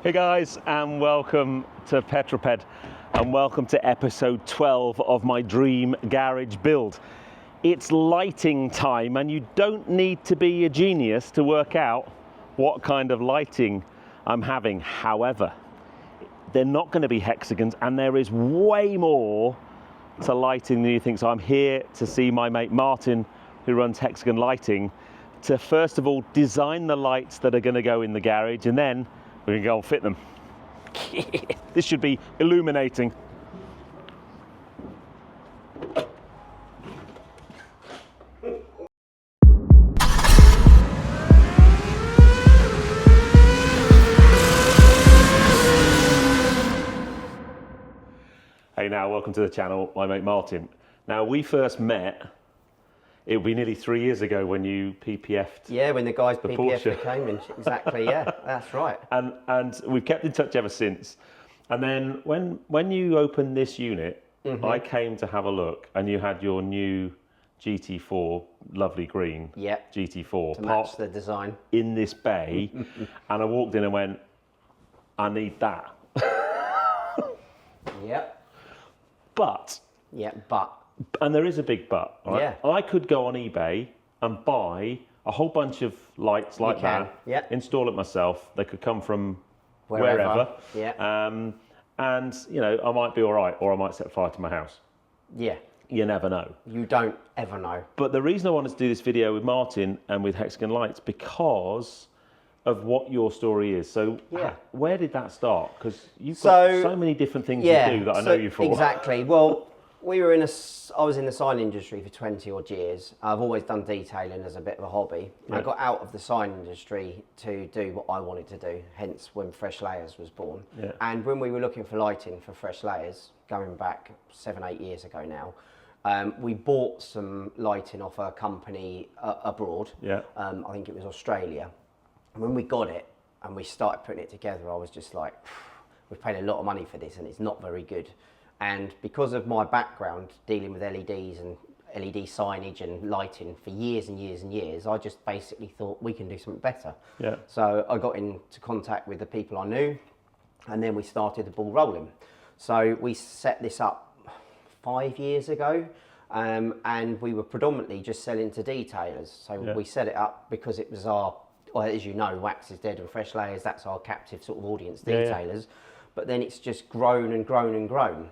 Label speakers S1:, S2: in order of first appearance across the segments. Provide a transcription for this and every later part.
S1: Hey guys, and welcome to Petrol Ped, and welcome to episode 12 of my dream garage build. It's lighting time, and you don't need to be a genius to work out what kind of lighting I'm having. However, they're not going to be hexagons, and there is way more to lighting than you think. So I'm here to see my mate Martin, who runs Hexagon Lighting, to first of all design the lights that are going to go in the garage, and then we can go and fit them. This should be illuminating. Hey now, welcome to the channel, my mate Martin. Now, we first met, it'll be nearly 3 years ago when you PPF'd.
S2: Yeah, when the guys
S1: the
S2: PPF'd came in. Exactly, yeah, that's right.
S1: And we've kept in touch ever since. And then when you opened this unit, I came to have a look, and you had your new GT4, lovely green GT4.
S2: To match the design.
S1: In this bay, and I walked in and went, I need that.
S2: Yep.
S1: But.
S2: Yeah, but.
S1: And there is a big but, right?
S2: Yeah.
S1: I could go on eBay and buy a whole bunch of lights like that, install it myself. They could come from wherever.
S2: Yeah.
S1: And, you know, I might be all right, or I might set fire to my house.
S2: Yeah.
S1: You never know.
S2: You don't ever know.
S1: But the reason I wanted to do this video with Martin and with Hexagon Lights, because of what your story is. So where did that start? Because you've got so many different things you do that I know you for.
S2: Exactly. Well, I was in the sign industry for 20 odd years. I've always done detailing as a bit of a hobby. Yeah. I got out of the sign industry to do what I wanted to do, hence when Fresh Layers was born. Yeah. And when we were looking for lighting for Fresh Layers, going back 7-8 years ago now, we bought some lighting off a company abroad. Yeah. I think it was Australia. And when we got it and we started putting it together, I was just like, we've paid a lot of money for this and it's not very good. And because of my background dealing with LEDs and LED signage and lighting for years and years and years, I just basically thought we can do something better. Yeah. So I got into contact with the people I knew, and then we started the ball rolling. So we set this up 5 years ago, and we were predominantly just selling to detailers. So we set it up because it was our, well, as you know, Wax is Dead and Fresh Layers, that's our captive sort of audience, detailers. But then it's just grown and grown and grown.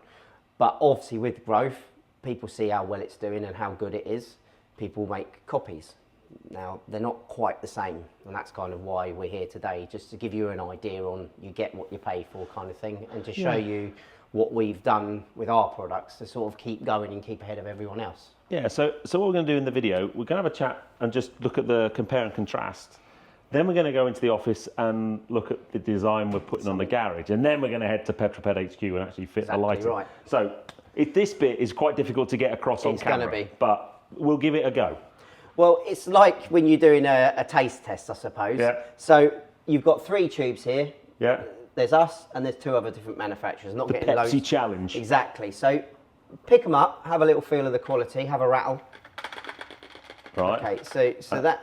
S2: But obviously with growth, people see how well it's doing and how good it is. People make copies. Now, they're not quite the same, and that's kind of why we're here today, just to give you an idea on you get what you pay for kind of thing, and to show you what we've done with our products to sort of keep going and keep ahead of everyone else. Yeah, so what we're going to do in the video, we're going to have a chat and just look at the compare and contrast. Then we're going to go into the office and look at the design we're putting on the garage, and then we're going to head to Petrol Ped HQ and actually fit the lighting. Right. So this bit is quite difficult to get across on camera, going to be.
S1: But we'll give it a go.
S2: Well, it's like when you're doing a taste test, I suppose. Yeah. So you've got 3 tubes here. Yeah. There's us, and there's 2 other different manufacturers. Not getting loads.
S1: Pepsi challenge.
S2: Exactly. So pick them up, have a little feel of the quality, have a rattle.
S1: Right.
S2: Okay. So that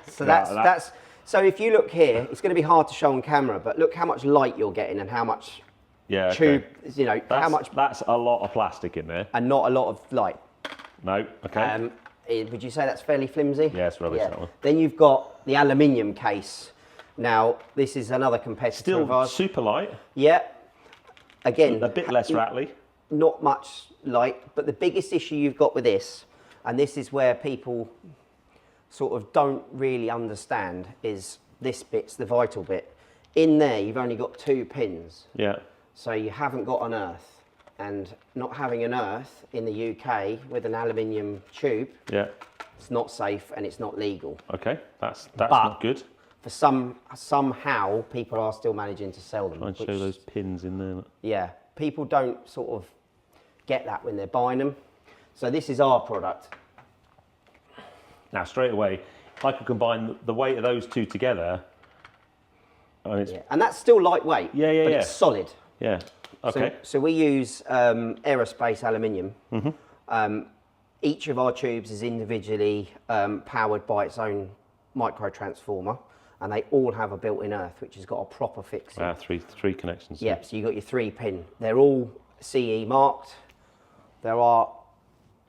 S2: So that's. So if you look here, it's going to be hard to show on camera, but look how much light you're getting and how much tube, you know, how much.
S1: That's a lot of plastic in there.
S2: And not a lot of light.
S1: No, okay.
S2: Would you say that's fairly flimsy?
S1: Yeah, it's rubbish, that one.
S2: Then you've got the aluminium case. Now, this is another competitor of ours.
S1: Still super light.
S2: Yeah. Again.
S1: A bit less rattly.
S2: Not much light, but the biggest issue you've got with this, and this is where people sort of don't really understand, is this bit's the vital bit. In there, you've only got 2 pins. Yeah. So you haven't got an earth, and not having an earth in the UK with an aluminium tube, it's not safe and it's not legal. Okay, that's not good. For somehow people are still managing to sell them.
S1: Try and show those pins in there.
S2: Yeah, people don't sort of get that when they're buying them. So this is our product.
S1: Now, straight away, I could combine the weight of those 2 together.
S2: And that's still lightweight, but it's solid.
S1: Yeah, okay.
S2: So we use aerospace aluminium. Each of our tubes is individually powered by its own micro transformer. and they all have a built-in earth, which has got a proper fixing.
S1: Wow, three connections.
S2: Yep, so you've got your 3 pin. They're all CE marked. They are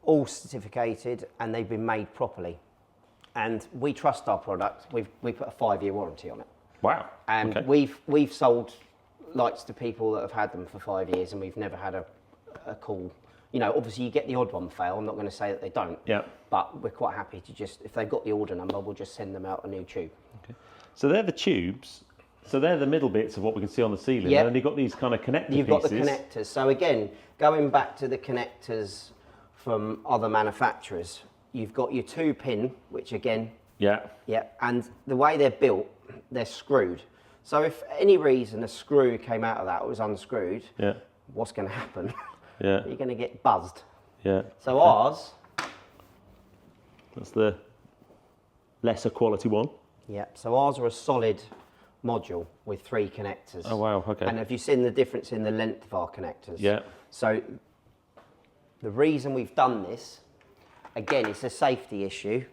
S2: all certificated, and they've been made properly. And we trust our product. We put a 5-year warranty on it.
S1: Wow.
S2: And
S1: okay.
S2: we've sold lights to people that have had them for 5 years, and we've never had a call. You know, obviously you get the odd one fail. I'm not going to say that they don't.
S1: Yeah.
S2: But we're quite happy to just, if they've got the order number, we'll just send them out a new tube.
S1: Okay. So they're the tubes. So they're the middle bits of what we can see on the ceiling.
S2: Yep.
S1: And then you've got these kind of connector
S2: You've
S1: pieces.
S2: got the connectors. So again, going back to the connectors from other manufacturers, you've got your 2 pin, which again,
S1: Yeah.
S2: and the way they're built, they're screwed. So if for any reason a screw came out of that, or was unscrewed,
S1: Yeah.
S2: what's going to happen?
S1: Yeah.
S2: You're going to get buzzed.
S1: Yeah.
S2: So ours,
S1: that's the lesser quality one.
S2: so ours are a solid module with 3 connectors.
S1: Oh wow, okay.
S2: And have you seen the difference in the length of our connectors?
S1: Yeah.
S2: So the reason we've done this, again, it's a safety issue,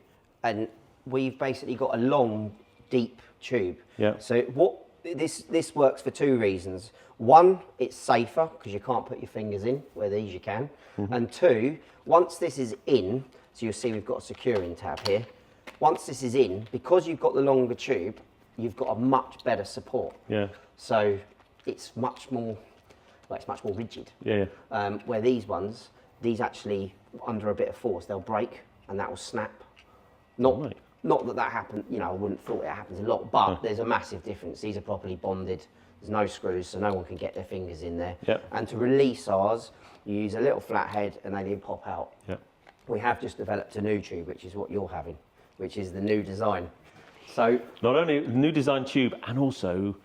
S2: and we've basically got a long, deep tube.
S1: Yeah.
S2: So this works for 2 reasons. One, it's safer because you can't put your fingers in, where these you can.
S1: Mm-hmm.
S2: And 2, once this is in, so you'll see we've got a securing tab here. Once this is in, because you've got the longer tube, you've got a much better support.
S1: Yeah.
S2: So it's much more, well, it's much more rigid.
S1: Yeah.
S2: Where these actually, under a bit of force, they'll break and that will snap. Not that happens, you know, I wouldn't thought it happens a lot, but there's a massive difference. These are properly bonded. There's no screws, so no one can get their fingers in there.
S1: Yep.
S2: And to release ours, you use a little flat head and they do pop out.
S1: Yep.
S2: We have just developed a new tube, which is what you're having, which is the new design. So
S1: Not only a new design tube, and also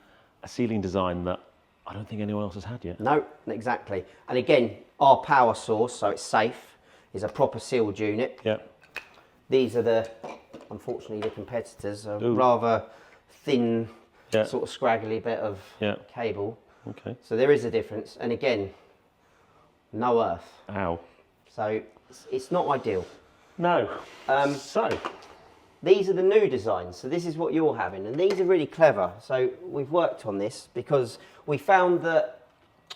S1: a ceiling design that I don't think anyone else has had yet.
S2: no, exactly. And again, our power source, so it's safe, is a proper sealed unit.
S1: Yeah.
S2: These are unfortunately, the competitors, a
S1: Ooh.
S2: rather thin,
S1: Yeah.
S2: sort of scraggly bit of
S1: Yeah.
S2: cable.
S1: Okay.
S2: So there is a difference. And again, no earth.
S1: Ow.
S2: So it's not ideal.
S1: No. So.
S2: These are the new designs. So this is what you're having. And these are really clever. So we've worked on this because we found that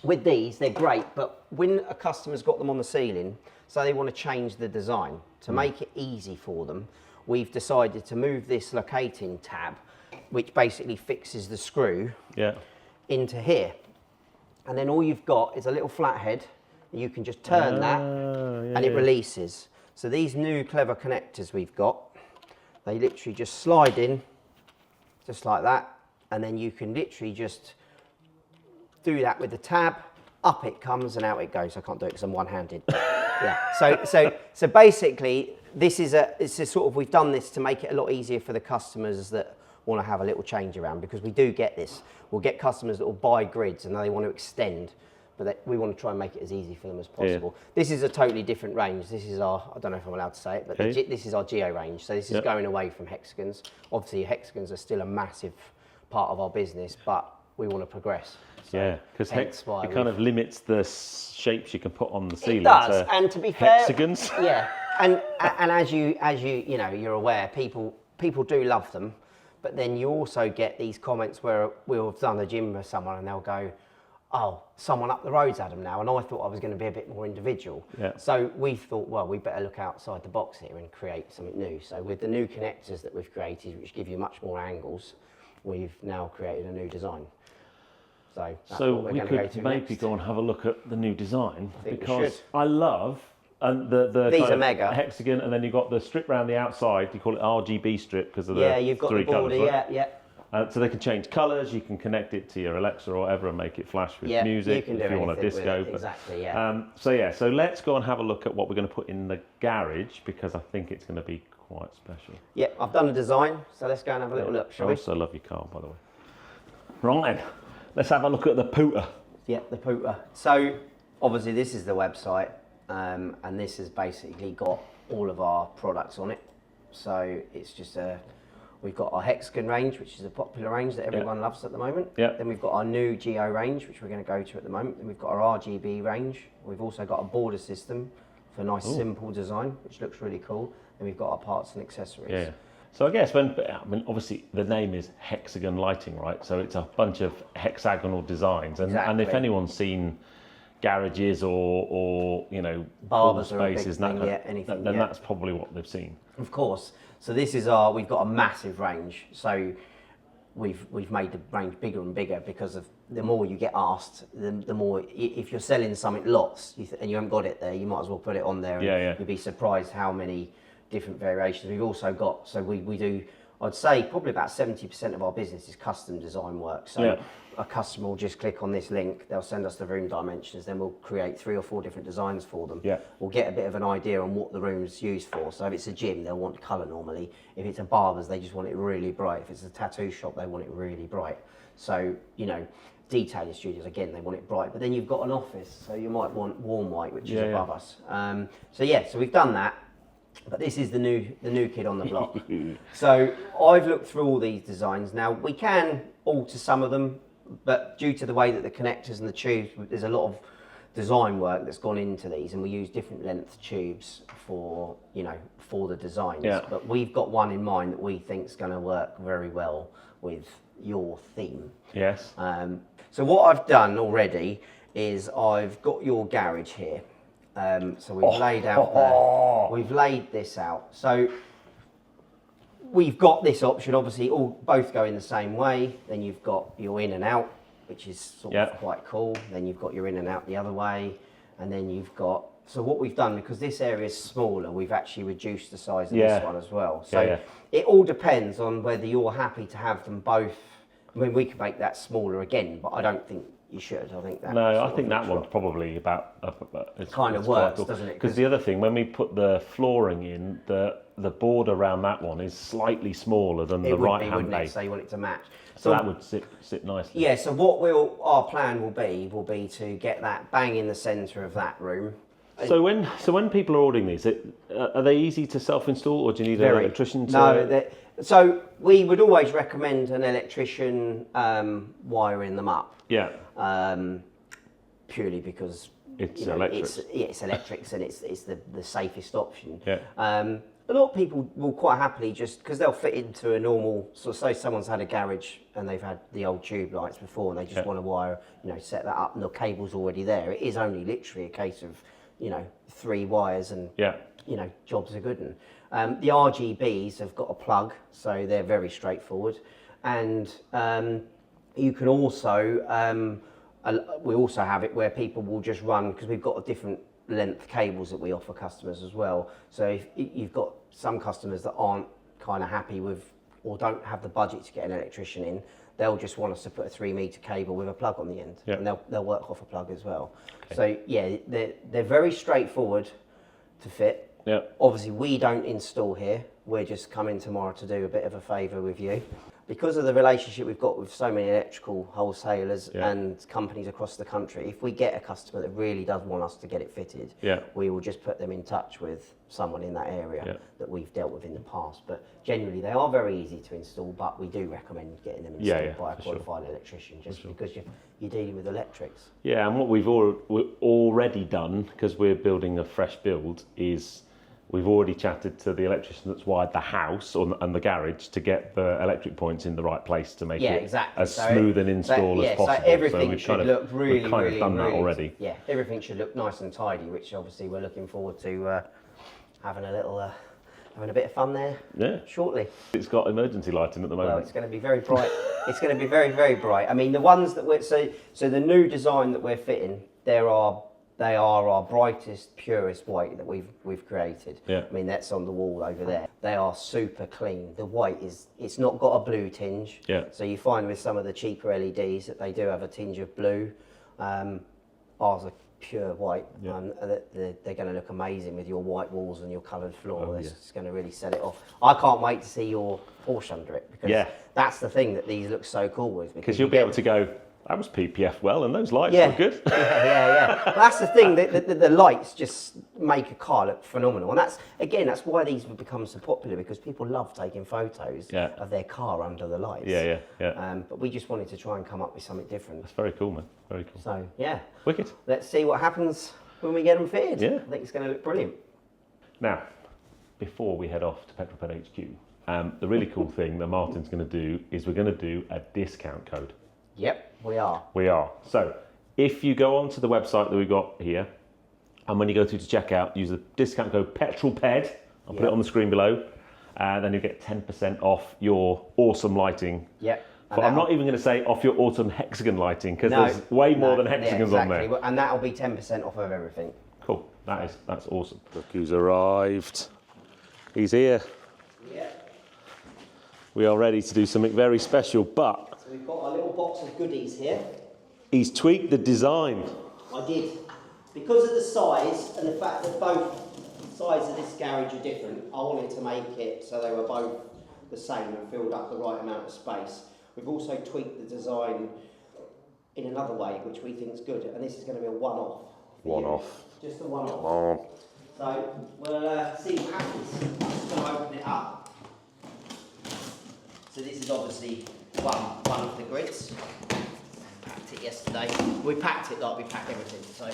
S2: with these, they're great. But when a customer's got them on the ceiling, so they want to change the design, to make it easy for them, we've decided to move this locating tab, which basically fixes the screw
S1: Yeah.
S2: into here. And then all you've got is a little flathead. You can just turn that and it releases. So these new clever connectors we've got, they literally just slide in, just like that. And then you can literally just do that with the tab, up it comes and out it goes. I can't do it because I'm one-handed. Yeah. So basically, this is sort of, we've done this to make it a lot easier for the customers that want to have a little change around, because we do get this. We'll get customers that will buy grids and they want to extend, but we want to try and make it as easy for them as possible. Yeah. This is a totally different range. This is our, I don't know if I'm allowed to say it, but this is our Geo range. So this is going away from hexagons. Obviously, hexagons are still a massive part of our business, but we want to progress. So
S1: yeah, because it kind of limits the shapes you can put on the ceiling.
S2: It does, and to be fair,
S1: hexagons.
S2: Yeah, and as you know, you're aware, people do love them, but then you also get these comments where we'll have done a gym with someone and they'll go, "Oh, someone up the road's had them now," and I thought I was going to be a bit more individual.
S1: Yeah.
S2: So we thought, well, we better look outside the box here and create something new. So with the new connectors that we've created, which give you much more angles, we've now created a new design. So that's what we're
S1: we
S2: going to go
S1: could
S2: to
S1: maybe
S2: next.
S1: go and have a look at the new design,
S2: think we
S1: because
S2: should.
S1: I love the
S2: These
S1: kind
S2: are
S1: of
S2: mega.
S1: hexagon, and then you've got the strip around the outside. You call it RGB strip because of the
S2: you've got
S1: 3
S2: the border,
S1: colours, right?
S2: yeah.
S1: So they can change colours. You can connect it to your Alexa or whatever and make it flash with
S2: Yeah,
S1: music
S2: you can
S1: if
S2: do
S1: you want a
S2: anything with
S1: disco.
S2: it, exactly, yeah.
S1: So let's go and have a look at what we're going to put in the garage, because I think it's going to be quite special.
S2: Yeah, I've done a design, so let's go and have a little look, shall
S1: I
S2: we?
S1: also love your car, by the way. Right, let's have a look at the pooter.
S2: Yeah, the pooter. So obviously this is the website, and this has basically got all of our products on it. So it's just we've got our Hexagon range, which is a popular range that everyone loves at the moment.
S1: Yeah.
S2: Then we've got our new Geo range, which we're going to go to at the moment. Then we've got our RGB range. We've also got a border system for a nice simple design, which looks really cool. Then we've got our parts and accessories.
S1: Yeah. So I guess obviously the name is Hexagon Lighting, right? So it's a bunch of hexagonal designs, and
S2: Exactly.
S1: if anyone's seen garages or
S2: Barbers
S1: pool
S2: are a big
S1: spaces,
S2: thing,
S1: then that's probably what they've seen.
S2: Of course. So this is we've got a massive range. So we've made the range bigger and bigger because of the more you get asked, the more, if you're selling something lots and you haven't got it there, you might as well put it on there. And you'd be surprised how many different variations. We've also got, so we do, I'd say probably about 70% of our business is custom design work. So a customer will just click on this link, they'll send us the room dimensions, then we'll create 3 or 4 different designs for them. We'll get a bit of an idea on what the room's used for. So if it's a gym, they'll want colour normally. If it's a barber's, they just want it really bright. If it's a tattoo shop, they want it really bright. So, detailing studios, again, they want it bright. But then you've got an office, so you might want warm white, which is above us. So we've done that. But this is the new kid on the block. So I've looked through all these designs. Now we can alter some of them, but due to the way that the connectors and the tubes, there's a lot of design work that's gone into these, and we use different length tubes for the designs. But we've got one in mind that we think is going to work very well with your theme.
S1: Yes.
S2: So what I've done already is I've got your garage here. So we've we've laid this out. So we've got this option, obviously both go in the same way. Then you've got your in and out, which is sort of quite cool. Then you've got your in and out the other way. And then you've got, so what we've done, because this area is smaller, we've actually reduced the size of this one as well. So it all depends on whether you're happy to have them both. I mean, we could make that smaller again, but I don't think you should. I think that.
S1: No, I think that one's probably about.
S2: It kind of works, doesn't it?
S1: Because the other thing, when we put the flooring in, the board around that one is slightly smaller than the right hand bay.
S2: So you want it to match.
S1: So that would sit nicely.
S2: Yeah. So what our plan will be to get that bang in the centre of that room.
S1: So when people are ordering these, are they easy to self-install, or do you need an electrician to?
S2: No. So we would always recommend an electrician wiring them up.
S1: Yeah.
S2: Purely because
S1: it's electrics.
S2: It's electrics, and it's the safest option.
S1: Yeah.
S2: A lot of people will quite happily just, because they'll fit into a normal, so say someone's had a garage and they've had the old tube lights before and they just want to wire, set that up, and the cable's already there. It is only literally a case of, 3 wires and, jobs are good. And the RGBs have got a plug, so they're very straightforward. And you can also, we also have it where people will just run, because we've got a different length cables that we offer customers as well. So if you've got some customers that aren't kind of happy with, or don't have the budget to get an electrician in, they'll just want us to put a 3-meter cable with a plug on the end, and they'll work off a plug as well. Okay. So they're very straightforward to fit. Yeah. Obviously we don't install here. We're just coming tomorrow to do a bit of a favour with you. Because of the relationship we've got with so many electrical wholesalers and companies across the country, if we get a customer that really does want us to get it fitted, we will just put them in touch with someone in that area that we've dealt with in the past. But generally they are very easy to install, but we do recommend getting them installed by a qualified electrician, just because you're dealing with electrics. Yeah, and what we've already done, because we're building a fresh build, is we've already chatted to the electrician that's wired the house and the garage to get the electric points in the right place to make it as smooth an install as possible. So everything should look really,
S1: we've kind of done that already.
S2: Yeah, everything should look nice and tidy, which obviously we're looking forward to having a bit of fun there shortly. It's got emergency lighting at the moment. Well, it's going to be very bright. It's going to be very, very bright. I mean, the ones that so the new design that we're fitting, they are our brightest, purest white that we've created. Yeah. I mean, that's on the wall over there. They are super clean. The white it's not got a blue tinge. Yeah. So you find with some of the cheaper LEDs that they do have a tinge of blue. Ours are pure white. Yeah. They're going to look amazing with your white walls and your coloured floor. It's going to really set it off. I can't wait to see your Porsche under it, because that's the thing that these look so cool with. Because you'll be able to go, that was PPF well, and those lights were good. But that's the thing, the lights just make a car look phenomenal. And that's why these have become so popular, because people love taking photos of their car under the lights. But we just wanted to try and come up with something different. That's very cool, man. Very cool. So, wicked. Let's see what happens when we get them fitted. Yeah. I think it's going to look brilliant. Now, before we head off to Petrol Ped HQ,
S1: The really cool thing that Martin's going to do is we're going to do a discount code.
S2: Yep, we are.
S1: We are. So if you go onto the website that we've got here, and when you go through to checkout, use the discount code Petrol Ped. I'll put it on the screen below. Then you get 10% off your awesome lighting.
S2: Yep.
S1: But I'm not even going to say off your autumn Hexagon lighting, because there's way more than Hexagons on there.
S2: And that'll be 10% off of everything.
S1: Cool. That's awesome. Look who's arrived. He's here.
S2: Yeah.
S1: We are ready to do something very special, but
S2: So we've got a little box of goodies here.
S1: he's tweaked the design.
S2: I did. Because of the size and the fact that both sides of this garage are different, I wanted to make it so they were both the same and filled up the right amount of space. We've also tweaked the design in another way, which we think is good, and this is going to be a one-off.
S1: One-off.
S2: Just a one-off.
S1: Come on.
S2: So we'll see what happens. I'm just going to open it up. So this is obviously one of the grids. Packed it yesterday. We packed it like we pack everything. So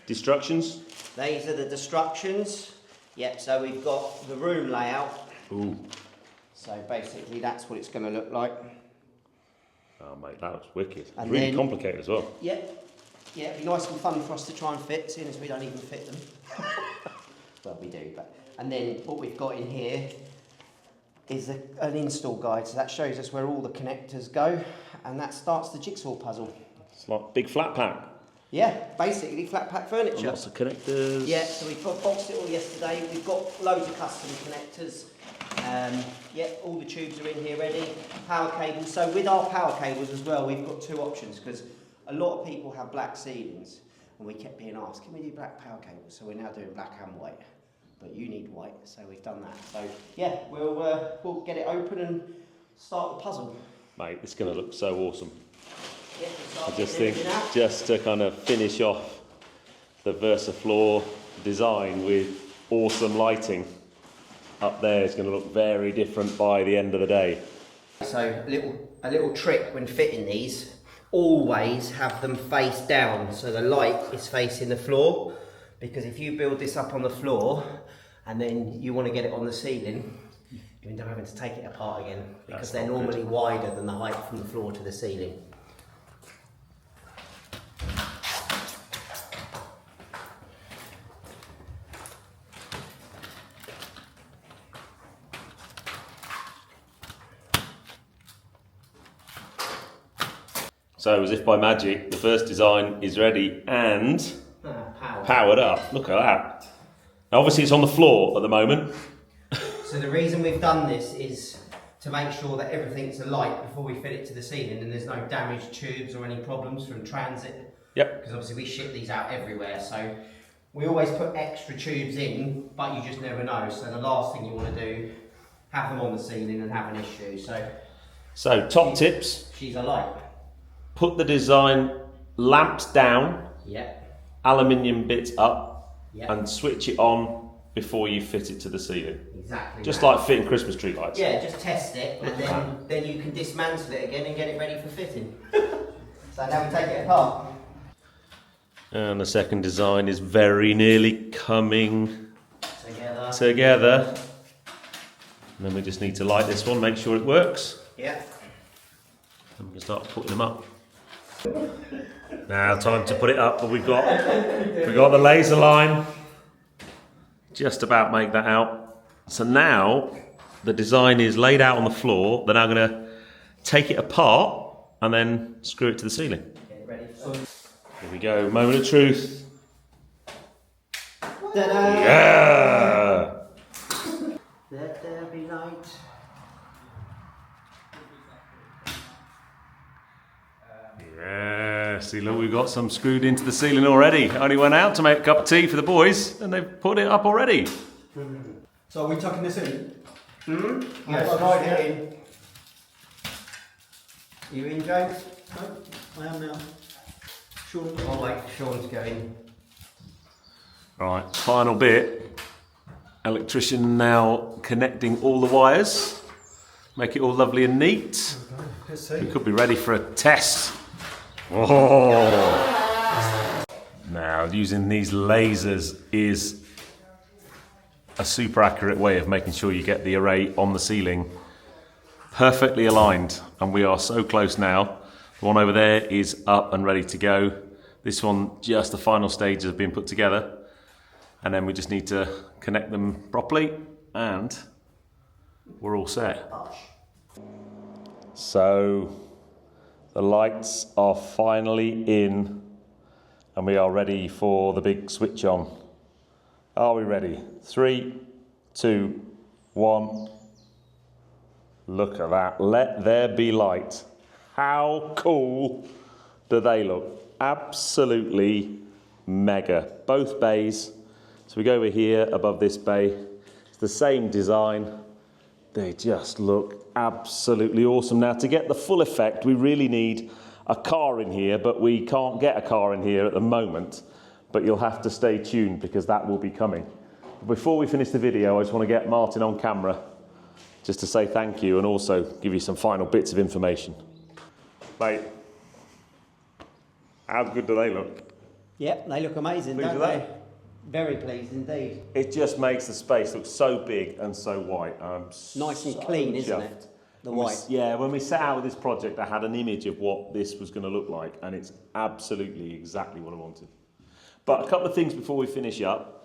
S1: Destructions.
S2: these are the destructions. Yep. So we've got the room layout.
S1: Ooh.
S2: So basically, that's what it's going to look like.
S1: Oh mate, that looks wicked. It's
S2: And
S1: really
S2: then-
S1: complicated as well.
S2: Yep. Yeah, it'd be nice and fun for us to try and fit, seeing as we don't even fit them. Well, we do, but... And then what we've got in here is an install guide. So that shows us where all the connectors go, and that starts the jigsaw puzzle.
S1: It's like big flat pack.
S2: Yeah, basically flat pack furniture.
S1: Lots of connectors.
S2: Yeah, so we boxed it all yesterday. We've got loads of custom connectors. Yeah, all the tubes are in here ready. Power cables. So with our power cables as well, we've got two options, because a lot of people have black ceilings, and we kept being asked, can we do black power cables? So we're now doing black and white. But you need white, so we've done that. So yeah, we'll get it open and start the puzzle.
S1: Mate, it's going to look so awesome.
S2: Yeah,
S1: I just think, just to kind of finish off the VersaFloor design with awesome lighting up there is going to look very different by the end of the day.
S2: So a little trick when fitting these, always have them face down so the light is facing the floor, because if you build this up on the floor and then you want to get it on the ceiling, you end up having to take it apart again, because they're normally wider than the height from the floor to the ceiling.
S1: So as if by magic, the first design is ready and powered up. Look at that. Now obviously it's on the floor at the moment.
S2: So the reason we've done this is to make sure that everything's alight before we fit it to the ceiling, and there's no damaged tubes or any problems from transit.
S1: Yep.
S2: Because obviously we ship these out everywhere, so we always put extra tubes in, but you just never know. So the last thing you want to do, have them on the ceiling and have an issue.
S1: So top tips.
S2: She's alight.
S1: Put the design lamps down,
S2: Yep.
S1: aluminium bits up,
S2: Yep.
S1: and switch it on before you fit it to to the ceiling.
S2: Exactly.
S1: Just
S2: that.
S1: like fitting Christmas tree lights.
S2: Yeah, just test it, and then you can dismantle it again and get it ready for fitting. So now we take it apart.
S1: And the second design is very nearly coming
S2: Together.
S1: And then we just need to light this one, make sure it works.
S2: Yeah.
S1: And we can start putting them up. Now time to put it up, but we've got the laser line. Just about make that out. So now the design is laid out on the floor. They're now going to take it apart and then screw it to the ceiling.
S2: Get it ready.
S1: Here we go, moment of truth.
S2: Ta-da!
S1: Yeah!
S2: Let there be light.
S1: Yeah, see, look, we've got some screwed into the ceiling already. Only went out to make a cup of tea for the boys and they've put it up already.
S3: So are we tucking this in?
S2: Yes, slide it in. You in, James?
S3: No, I am now. Sure.
S2: I'll wait for Sean to go in.
S1: Right, final bit. Electrician now connecting all the wires. Make it all lovely and neat.
S3: Let's see.
S1: We could be ready for a test. Oh. Now, using these lasers is a super accurate way of making sure you get the array on the ceiling perfectly aligned, and we are so close now. The one over there is up and ready to go. This one, just the final stages have been put together, and then we just need to connect them properly and we're all set. So the lights are finally in and we are ready for the big switch on. Are we ready? 3, 2, 1. Look at that. Let there be light. How cool do they look? Absolutely mega. Both bays. So we go over here above this bay. It's the same design. They just look absolutely awesome. Now, to get the full effect, we really need a car in here, but we can't get a car in here at the moment. But you'll have to stay tuned because that will be coming. Before we finish the video, I just want to get Martin on camera just to say thank you and also give you some final bits of information. Mate, how good do they look?
S2: Yep, they look amazing,
S1: Pleased
S2: don't
S1: with
S2: they?
S1: that?
S2: Very pleased indeed.
S1: It just makes the space look so big and so white.
S2: Nice and clean, isn't it? The white.
S1: Yeah, when we set out with this project, I had an image of what this was going to look like, and it's absolutely exactly what I wanted. But a couple of things before we finish up.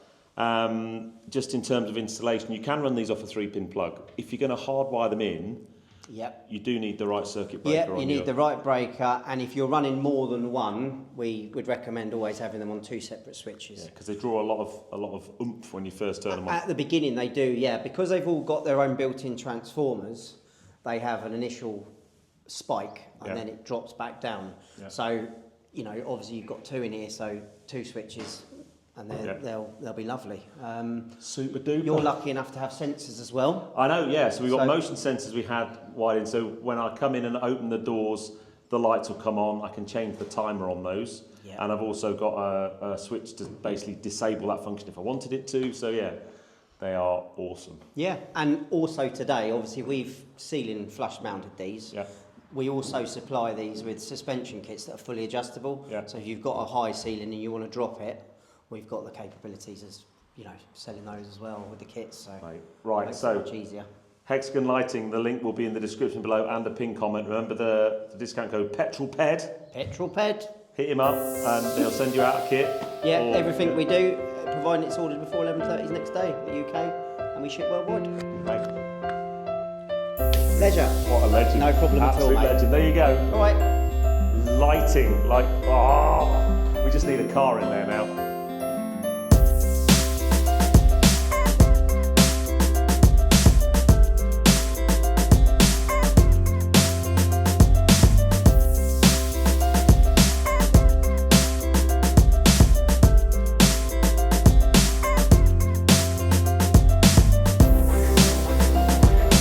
S1: Just in terms of installation, you can run these off a 3-pin plug. If you're going to hardwire them in,
S2: yep,
S1: you do need the right circuit breaker.
S2: Yeah, you need the right breaker, and if you're running more than one, we would recommend always having them on 2 separate switches.
S1: Yeah, because they draw a lot of oomph when you first turn them on.
S2: At the beginning they do, yeah, because they've all got their own built-in transformers. They have an initial spike, and then it drops back down. Yeah. So, you know, obviously you've got 2 in here, so 2 switches, and they'll be lovely.
S1: Super duper.
S2: You're lucky enough to have sensors as well.
S1: I know, yeah. So we've got motion sensors we had wired in. So when I come in and open the doors, the lights will come on. I can change the timer on those. Yeah. And I've also got a switch to basically disable that function if I wanted it to. So yeah, they are awesome. Yeah,
S2: and also today, obviously we've ceiling flush mounted these.
S1: Yeah.
S2: We also supply these with suspension kits that are fully adjustable. Yeah. So if you've got a high ceiling and you want to drop it, we've got the capabilities as, you know, selling those as well with the kits. So
S1: right, so
S2: much easier.
S1: Hexagon Lighting, the link will be in the description below and a pin comment. Remember the discount code Petrol Ped.
S2: Petrol Ped.
S1: Hit him up and they'll send you out a kit.
S2: Yeah, everything we do, providing it's ordered before 11:30 next day in the UK, and we ship worldwide.
S1: Right.
S2: Pleasure.
S1: What a legend.
S2: No problem at all,
S1: Absolute
S2: mate.
S1: legend. There you go.
S2: All right.
S1: Lighting, like, we just need a car in there now.